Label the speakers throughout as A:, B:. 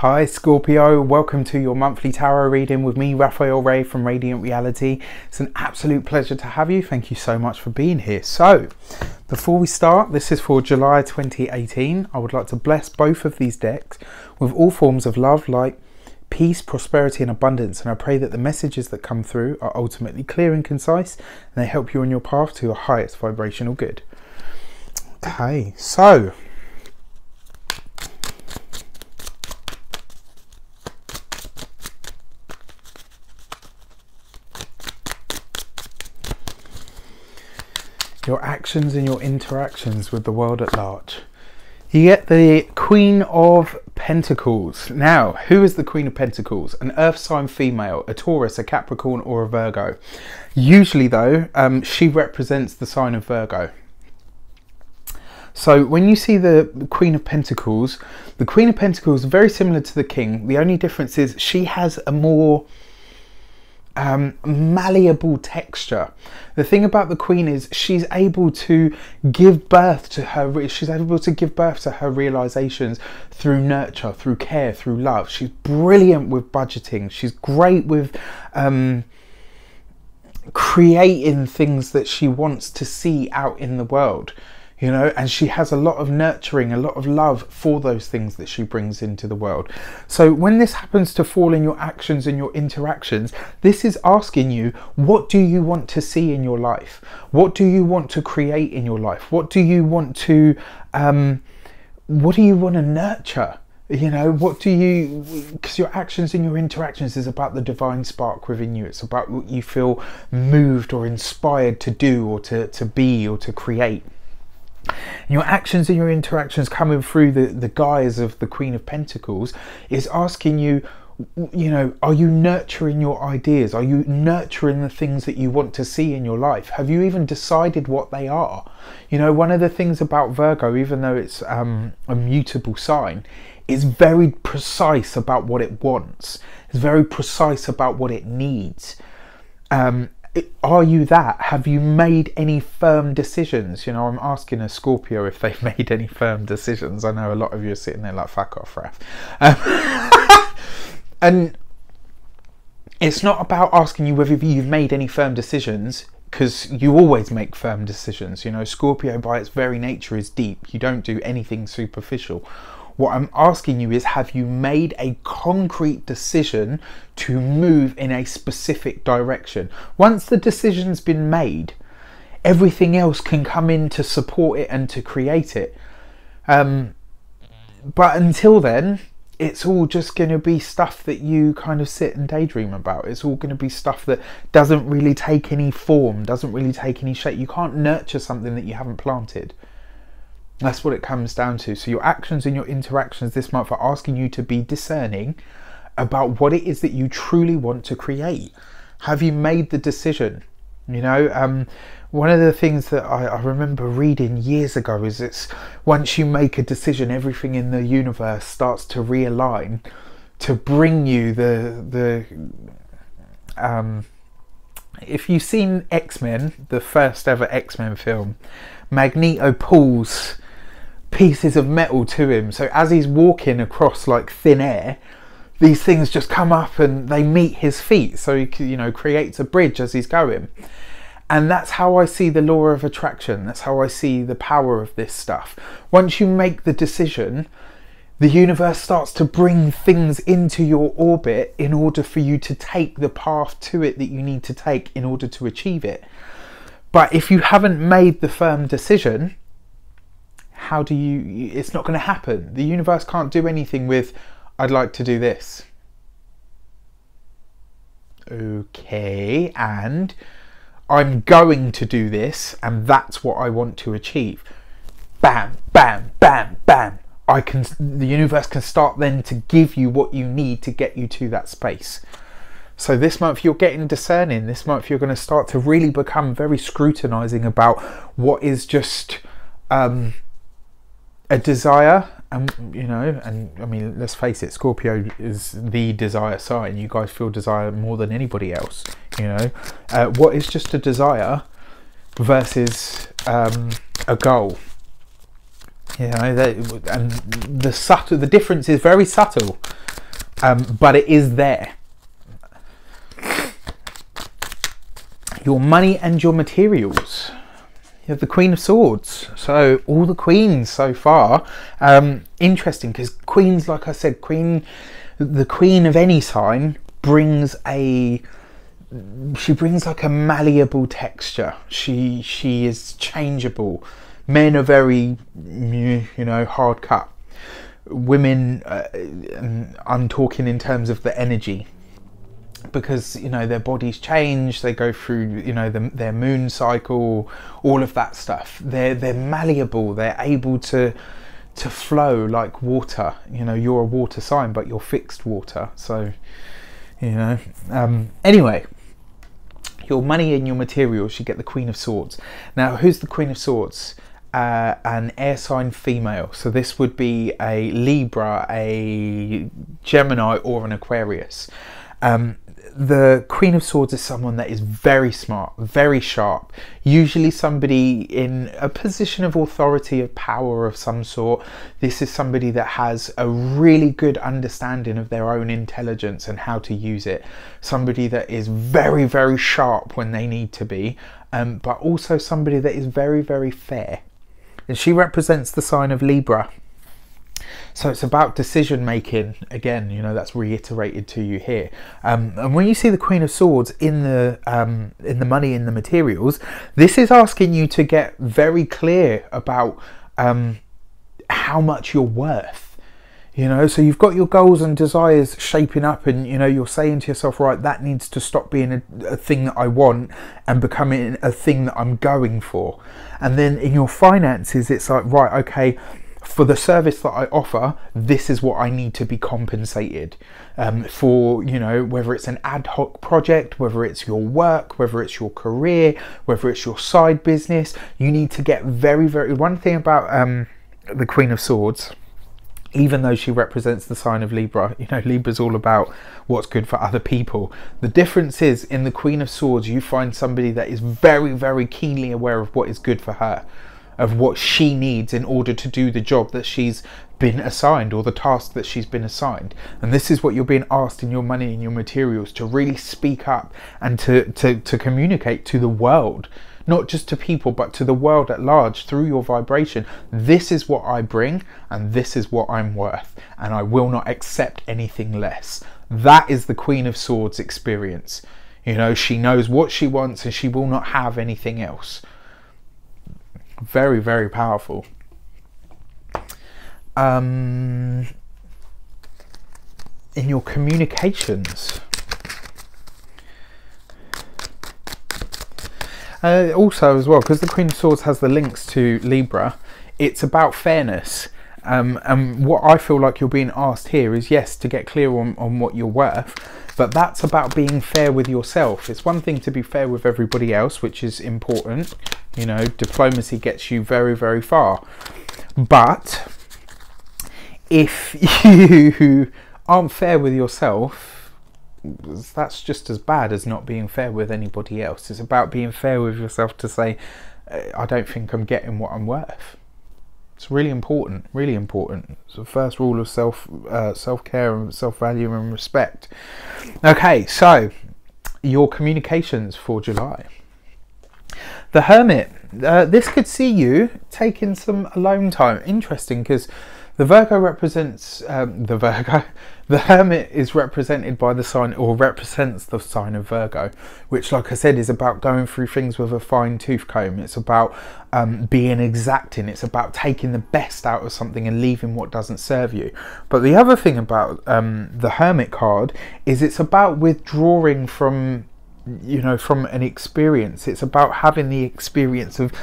A: Hi Scorpio, welcome to your monthly tarot reading with me, Raphael Ray from Radiant Reality. It's an absolute pleasure to have you. Thank you so much for being here. So, before we start, this is for July 2018. I would like to bless both of these decks with all forms of love, light, peace, prosperity and abundance. And I pray that the messages that come through are ultimately clear and concise and they help you on your path to your highest vibrational good. Okay, so your actions and your interactions with the world at large. You get the Queen of Pentacles. Now, who is the Queen of Pentacles? An Earth sign female, a Taurus, a Capricorn or a Virgo. Usually though, she represents the sign of Virgo. So when you see the Queen of Pentacles is very similar to the King. The only difference is she has a more malleable texture. The thing about the Queen is she's able to give birth to her realizations through nurture, through care, through love. She's brilliant with budgeting. She's great with creating things that she wants to see out in the world, you know, and she has a lot of nurturing, a lot of love for those things that she brings into the world. So when this happens to fall in your actions and your interactions, this is asking you, what do you want to see in your life? What do you want to create in your life? What do you want to nurture? You know, because your actions and your interactions is about the divine spark within you. It's about what you feel moved or inspired to do or to be or to create. Your actions and your interactions coming through the guise of the Queen of Pentacles is asking you, you know, are you nurturing your ideas? Are you nurturing the things that you want to see in your life? Have you even decided what they are? You know, one of the things about Virgo, even though it's a mutable sign, is very precise about what it wants. It's very precise about what it needs. Are you that? Have you made any firm decisions? You know, I'm asking a Scorpio if they've made any firm decisions. I know a lot of you are sitting there like, fuck off, Raph. And it's not about asking you whether you've made any firm decisions, because you always make firm decisions. You know, Scorpio by its very nature is deep. You don't do anything superficial. What I'm asking you is, have you made a concrete decision to move in a specific direction? Once the decision's been made, everything else can come in to support it and to create it. But until then, it's all just going to be stuff that you kind of sit and daydream about. It's all going to be stuff that doesn't really take any form, doesn't really take any shape. You can't nurture something that you haven't planted. That's what it comes down to. So your actions and your interactions this month are asking you to be discerning about what it is that you truly want to create. Have you made the decision? You know, one of the things that I remember reading years ago is it's once you make a decision, everything in the universe starts to realign to bring you if you've seen X-Men, the first ever X-Men film, Magneto pulls pieces of metal to him, so as he's walking across like thin air, these things just come up and they meet his feet, so he, you know, creates a bridge as he's going. And that's how I see the law of attraction. That's how I see the power of this stuff. Once you make the decision, the universe starts to bring things into your orbit in order for you to take the path to it that you need to take in order to achieve it. But if you haven't made the firm decision, how do you, it's not going to happen. The universe can't do anything with, I'd like to do this. Okay, and I'm going to do this, and that's what I want to achieve. Bam, bam, bam, bam. The universe can start then to give you what you need to get you to that space. So this month you're getting discerning. This month you're going to start to really become very scrutinizing about what is just a desire. And you know, and I mean, let's face it, Scorpio is the desire sign. You guys feel desire more than anybody else. You know, what is just a desire versus a goal. You know, and the difference is very subtle. but it is there. Your money and your materials. You have the Queen of Swords. So all the queens so far. Interesting, because queens, like I said, the queen of any sign brings like a malleable texture. She is changeable. Men are very, hard cut. Women, I'm talking in terms of the energy, because their bodies change, they go through their moon cycle, all of that stuff. They're malleable, they're able to flow like water. You're a water sign, but you're fixed water, so anyway, your money and your materials, you get the Queen of Swords. Now, who's the Queen of Swords? An air sign female, so this would be a Libra, a Gemini, or an Aquarius. The Queen of Swords is someone that is very smart, very sharp, usually somebody in a position of authority, of power of some sort. This is somebody that has a really good understanding of their own intelligence and how to use it. Somebody that is very, very sharp when they need to be, but also somebody that is very, very fair. And she represents the sign of Libra. So it's about decision making. Again, that's reiterated to you here. And when you see the Queen of Swords in the money, in the materials, this is asking you to get very clear about how much you're worth. So you've got your goals and desires shaping up, and you're saying to yourself, right, that needs to stop being a thing that I want and becoming a thing that I'm going for. And then in your finances, it's like, right, okay, for the service that I offer, this is what I need to be compensated for. Whether it's an ad hoc project, whether it's your work, whether it's your career, whether it's your side business, you need to get very, very... One thing about the Queen of Swords, even though she represents the sign of Libra, Libra's all about what's good for other people. The difference is, in the Queen of Swords, you find somebody that is very, very keenly aware of what is good for her, of what she needs in order to do the job that she's been assigned, or the task that she's been assigned. And this is what you're being asked in your money and your materials, to really speak up and to communicate to the world. Not just to people, but to the world at large through your vibration. This is what I bring, and this is what I'm worth, and I will not accept anything less. That is the Queen of Swords experience. She knows what she wants, and she will not have anything else. Very, very powerful. In your communications. Also as well, because the Queen of Swords has the links to Libra, it's about fairness. And what I feel like you're being asked here is, yes, to get clear on what you're worth, but that's about being fair with yourself. It's one thing to be fair with everybody else, which is important. Diplomacy gets you very, very far. But if you aren't fair with yourself, that's just as bad as not being fair with anybody else. It's about being fair with yourself to say, I don't think I'm getting what I'm worth. It's really important, really important. It's the first rule of self-care and self-value and respect. Okay, so your communications for July. The Hermit. This could see you taking some alone time. Interesting, because the Virgo represents the Hermit is represented by the sign, or represents the sign of Virgo, which, like I said, is about going through things with a fine-tooth comb. It's about being exacting. It's about taking the best out of something and leaving what doesn't serve you. But the other thing about the Hermit card is it's about withdrawing from from an experience. It's about having the experience of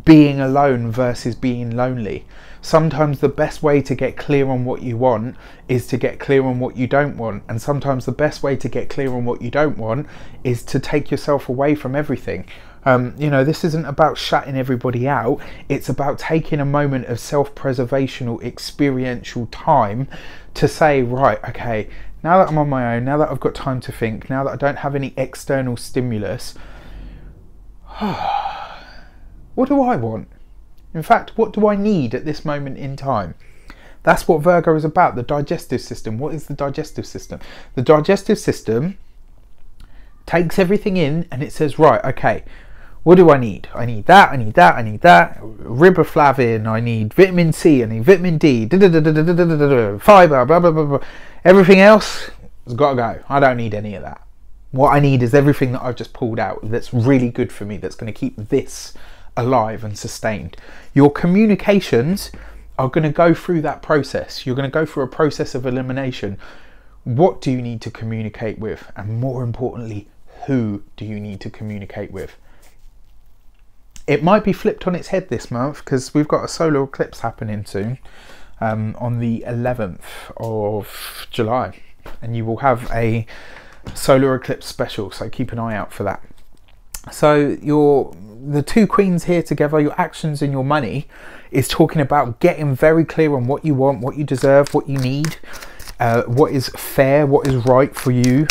A: being alone versus being lonely. Sometimes the best way to get clear on what you want is to get clear on what you don't want. And sometimes the best way to get clear on what you don't want is to take yourself away from everything. This isn't about shutting everybody out. It's about taking a moment of self-preservation or experiential time to say, right, okay, now that I'm on my own, now that I've got time to think, now that I don't have any external stimulus, what do I want? In fact, what do I need at this moment in time? That's what Virgo is about, the digestive system. What is the digestive system? The digestive system takes everything in and it says, right, okay, what do I need? I need that, I need that, I need that. Riboflavin, I need vitamin C, I need vitamin D, fiber, blah, blah, blah, blah. Everything else has got to go. I don't need any of that. What I need is everything that I've just pulled out that's really good for me, that's going to keep this alive and sustained. Your communications are going to go through that process. You're going to go through a process of elimination. What do you need to communicate with? And more importantly, who do you need to communicate with? It might be flipped on its head this month because we've got a solar eclipse happening soon on the 11th of July, and you will have a solar eclipse special, so keep an eye out for that. So the two queens here together, your actions and your money, is talking about getting very clear on what you want, what you deserve, what you need, what is fair, what is right for you,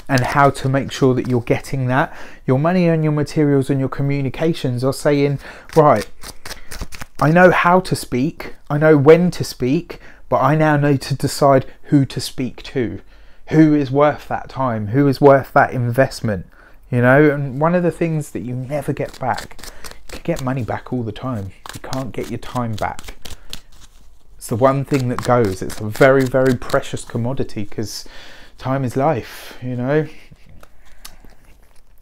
A: and how to make sure that you're getting that. Your money and your materials and your communications are saying, right, I know how to speak, I know when to speak, but I now need to decide who to speak to. Who is worth that time? Who is worth that investment? You know, and one of the things that you never get back, you can get money back all the time. You can't get your time back. It's the one thing that goes. It's a very, very precious commodity because time is life, you know.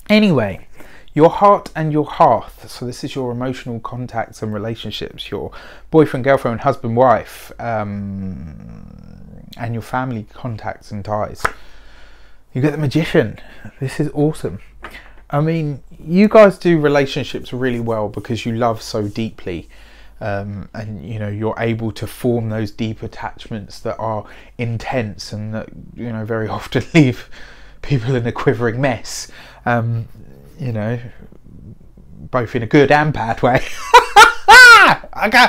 A: Anyway, your heart and your hearth. So this is your emotional contacts and relationships, your boyfriend, girlfriend, husband, wife, and your family contacts and ties. You get the Magician. This is awesome. I mean, you guys do relationships really well because you love so deeply. And you know, you're able to form those deep attachments that are intense and that, you know, very often leave people in a quivering mess. You know, both in a good and bad way. Okay.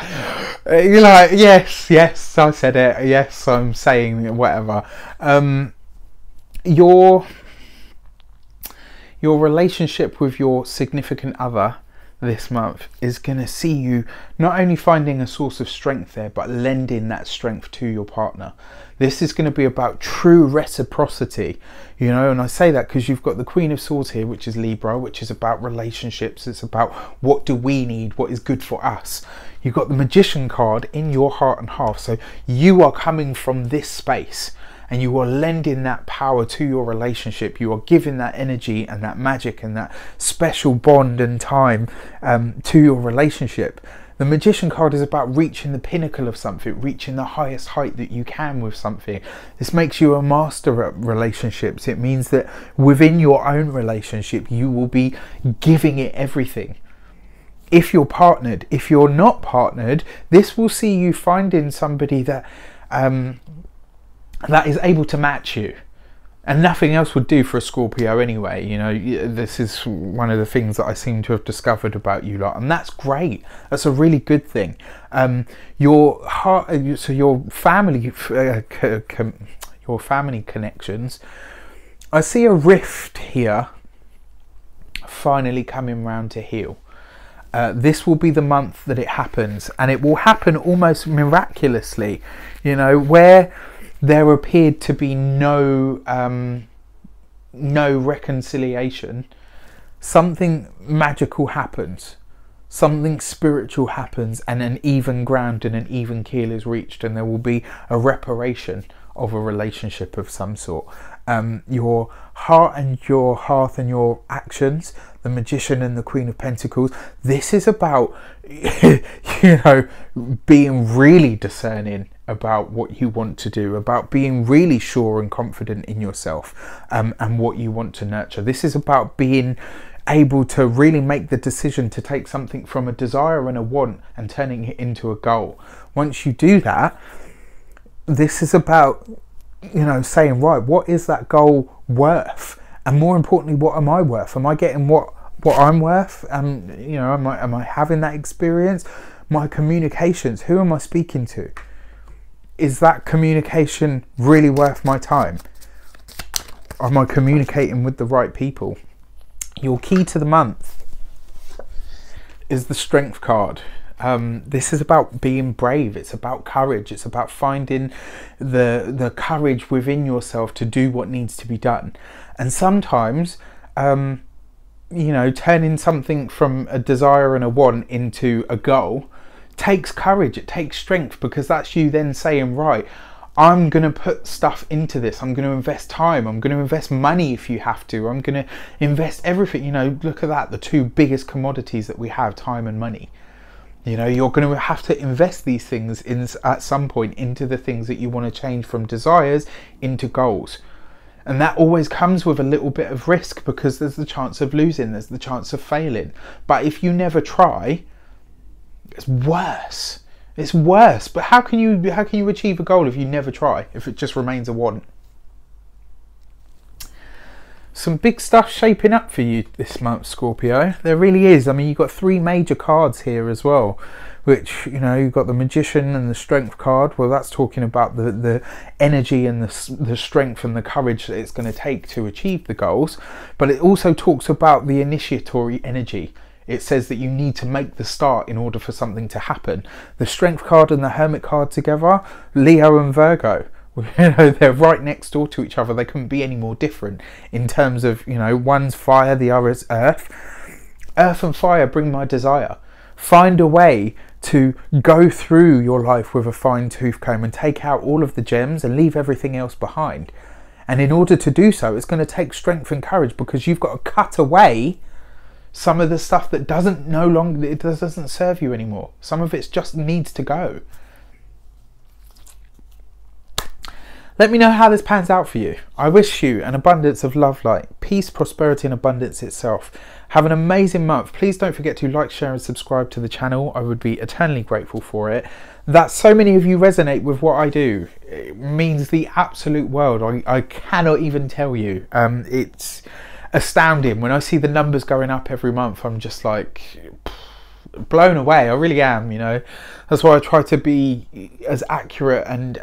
A: You're like, yes, I said it. Yes, I'm saying it, whatever. Your relationship with your significant other this month is going to see you not only finding a source of strength there, but lending that strength to your partner. This is going to be about true reciprocity, you know, and I say that because you've got the Queen of Swords here, which is Libra, which is about relationships. It's about what do we need, what is good for us. You've got the Magician card in your heart and half, so you are coming from this space and you are lending that power to your relationship. You are giving that energy and that magic and that special bond and time to your relationship. The Magician card is about reaching the pinnacle of something, reaching the highest height that you can with something. This makes you a master at relationships. It means that within your own relationship, you will be giving it everything. If you're partnered, if you're not partnered, this will see you finding somebody that that is able to match you. And nothing else would do for a Scorpio anyway. You know, this is one of the things that I seem to have discovered about you lot, and that's great. That's a really good thing. Your heart, so your family connections. I see a rift here finally coming round to heal. This will be the month that it happens, and it will happen almost miraculously. You know, where there appeared to be no reconciliation, something magical happens, something spiritual happens, and an even ground and an even keel is reached, and there will be a reparation of a relationship of some sort. Your heart and your hearth and your actions, the Magician and the Queen of Pentacles, this is about you know, being really discerning about what you want to do, about being really sure and confident in yourself, and what you want to nurture. This is about being able to really make the decision to take something from a desire and a want and turning it into a goal. Once you do that, this is about, you know, saying, right, what is that goal worth? And more importantly, what am I worth? Am I getting what I'm worth? You know, am I having that experience? My communications, who am I speaking to? Is that communication really worth my time? Am I communicating with the right people? Your key to the month is the Strength card. This is about being brave. It's about courage. It's about finding the courage within yourself to do what needs to be done. And sometimes, you know, turning something from a desire and a want into a goal takes courage. It takes strength, because that's you then saying, right, I'm going to put stuff into this. I'm going to invest time. I'm going to invest money if you have to. I'm going to invest everything. You know, look at that. The two biggest commodities that we have, time and money. You know, you're going to have to invest these things at some point into the things that you want to change from desires into goals. And that always comes with a little bit of risk, because there's the chance of losing. There's the chance of failing. But if you never try, it's worse. It's worse. But how can you achieve a goal if you never try? If it just remains a want? Some big stuff shaping up for you this month, Scorpio. There really is. I mean, you've got 3 major cards here as well, which, you know, you've got the Magician and the Strength card. Well, that's talking about the energy and the strength and the courage that it's going to take to achieve the goals. But it also talks about the initiatory energy. It says that you need to make the start in order for something to happen. The Strength card and the Hermit card together, Leo and Virgo. You know, they're right next door to each other. They couldn't be any more different in terms of, you know, one's fire, the other is earth. Earth and fire bring my desire. Find a way to go through your life with a fine-tooth comb and take out all of the gems and leave everything else behind. And in order to do so, it's going to take strength and courage, because you've got to cut away some of the stuff that doesn't serve you anymore. Some of it just needs to go. Let me know how this pans out for you. I wish you an abundance of love, light, peace, prosperity and abundance itself. Have an amazing month. Please don't forget to like, share and subscribe to the channel. I would be eternally grateful for it. That so many of you resonate with what I do, it means the absolute world. I cannot even tell you. It's astounding. When I see the numbers going up every month, I'm just like blown away. I really am, you know. That's why I try to be as accurate and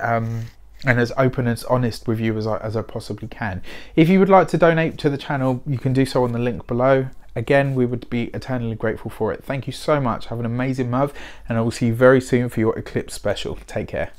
A: as open and honest with you as I possibly can. If you would like to donate to the channel, you can do so on the link below. Again, we would be eternally grateful for it. Thank you so much. Have an amazing month, and I will see you very soon for your eclipse special. Take care.